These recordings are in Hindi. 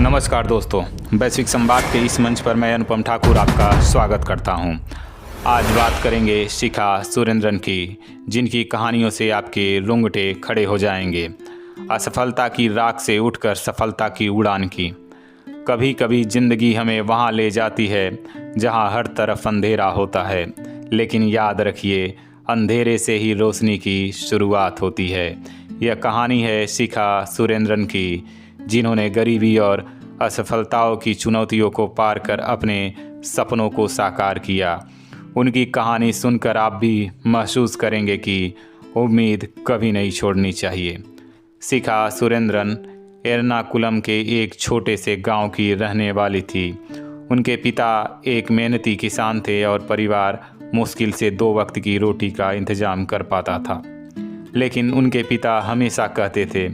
नमस्कार दोस्तों, वैश्विक संवाद के इस मंच पर मैं अनुपम ठाकुर आपका स्वागत करता हूं। आज बात करेंगे शिखा सुरेंद्रन की, जिनकी कहानियों से आपके रोंगटे खड़े हो जाएंगे। असफलता की राख से उठकर सफलता की उड़ान की। कभी कभी ज़िंदगी हमें वहां ले जाती है जहां हर तरफ अंधेरा होता है, लेकिन याद रखिए, अंधेरे से ही रोशनी की शुरुआत होती है। यह कहानी है शिखा सुरेंद्रन की, जिन्होंने गरीबी और असफलताओं की चुनौतियों को पार कर अपने सपनों को साकार किया। उनकी कहानी सुनकर आप भी महसूस करेंगे कि उम्मीद कभी नहीं छोड़नी चाहिए। शिखा सुरेंद्रन एर्नाकुलम के एक छोटे से गांव की रहने वाली थी। उनके पिता एक मेहनती किसान थे और परिवार मुश्किल से 2 वक्त की रोटी का इंतजाम कर पाता था। लेकिन उनके पिता हमेशा कहते थे,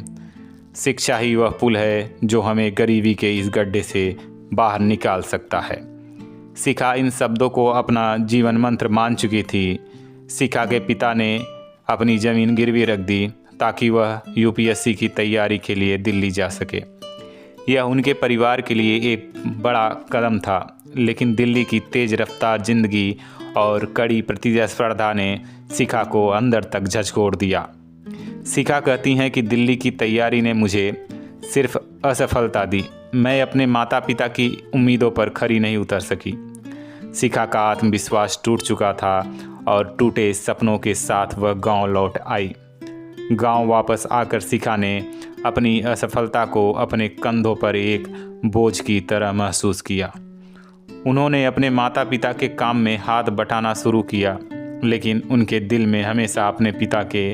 शिक्षा ही वह पुल है जो हमें गरीबी के इस गड्ढे से बाहर निकाल सकता है। शिखा इन शब्दों को अपना जीवन मंत्र मान चुकी थी। शिखा के पिता ने अपनी ज़मीन गिरवी रख दी ताकि वह यूपीएससी की तैयारी के लिए दिल्ली जा सके। यह उनके परिवार के लिए एक बड़ा कदम था, लेकिन दिल्ली की तेज़ रफ्तार ज़िंदगी और कड़ी प्रतिस्पर्धा ने शिखा को अंदर तक झकझोर दिया। शिखा कहती हैं कि दिल्ली की तैयारी ने मुझे सिर्फ असफलता दी। मैं अपने माता पिता की उम्मीदों पर खरी नहीं उतर सकी। शिखा का आत्मविश्वास टूट चुका था और टूटे सपनों के साथ वह गांव लौट आई। गांव वापस आकर शिखा ने अपनी असफलता को अपने कंधों पर एक बोझ की तरह महसूस किया। उन्होंने अपने माता पिता के काम में हाथ बटाना शुरू किया, लेकिन उनके दिल में हमेशा अपने पिता के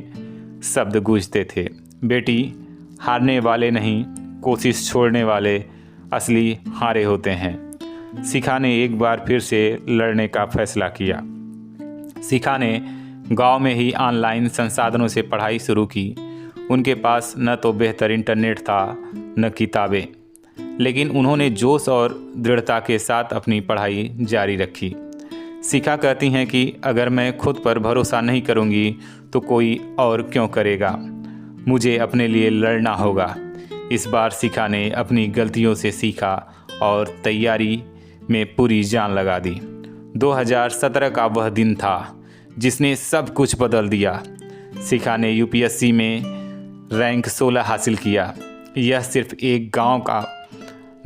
शब्द गूंजते थे, बेटी, हारने वाले नहीं, कोशिश छोड़ने वाले असली हारे होते हैं। शिखा ने एक बार फिर से लड़ने का फैसला किया। शिखा ने गांव में ही ऑनलाइन संसाधनों से पढ़ाई शुरू की। उनके पास न तो बेहतर इंटरनेट था न किताबें, लेकिन उन्होंने जोश और दृढ़ता के साथ अपनी पढ़ाई जारी रखी। शिखा कहती हैं कि अगर मैं खुद पर भरोसा नहीं करूंगी तो कोई और क्यों करेगा। मुझे अपने लिए लड़ना होगा। इस बार शिखा ने अपनी गलतियों से सीखा और तैयारी में पूरी जान लगा दी। 2017 का वह दिन था जिसने सब कुछ बदल दिया। शिखा ने यूपीएससी में रैंक 16 हासिल किया। यह सिर्फ एक गांव का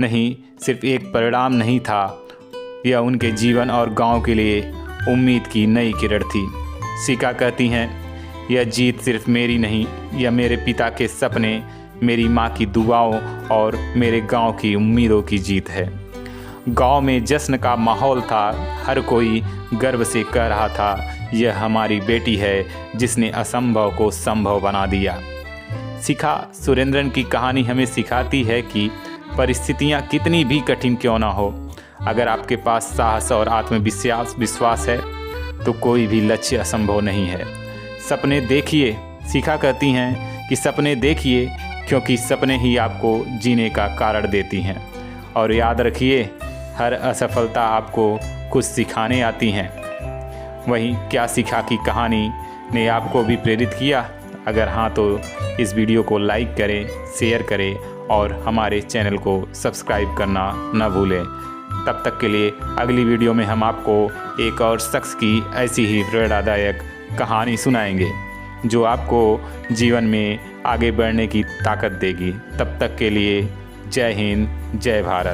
नहीं, सिर्फ एक परिणाम नहीं था, यह उनके जीवन और गांव के लिए उम्मीद की नई किरण थी। शिखा कहती हैं, यह जीत सिर्फ मेरी नहीं, यह मेरे पिता के सपने, मेरी माँ की दुआओं और मेरे गांव की उम्मीदों की जीत है। गांव में जश्न का माहौल था। हर कोई गर्व से कह रहा था, यह हमारी बेटी है जिसने असंभव को संभव बना दिया। शिखा सुरेंद्रन की कहानी हमें सिखाती है कि परिस्थितियाँ कितनी भी कठिन क्यों ना हो, अगर आपके पास साहस और आत्मविश्वास है तो कोई भी लक्ष्य असंभव नहीं है। सपने देखिए, शिखा कहती हैं कि सपने देखिए, क्योंकि सपने ही आपको जीने का कारण देती हैं। और याद रखिए, हर असफलता आपको कुछ सिखाने आती हैं। वहीं क्या शिखा की कहानी ने आपको भी प्रेरित किया? अगर हाँ तो इस वीडियो को लाइक करें, शेयर करें और हमारे चैनल को सब्सक्राइब करना न भूलें। तब तक के लिए अगली वीडियो में हम आपको एक और शख्स की ऐसी ही प्रेरणादायक कहानी सुनाएंगे जो आपको जीवन में आगे बढ़ने की ताकत देगी। तब तक के लिए जय हिंद, जय भारत।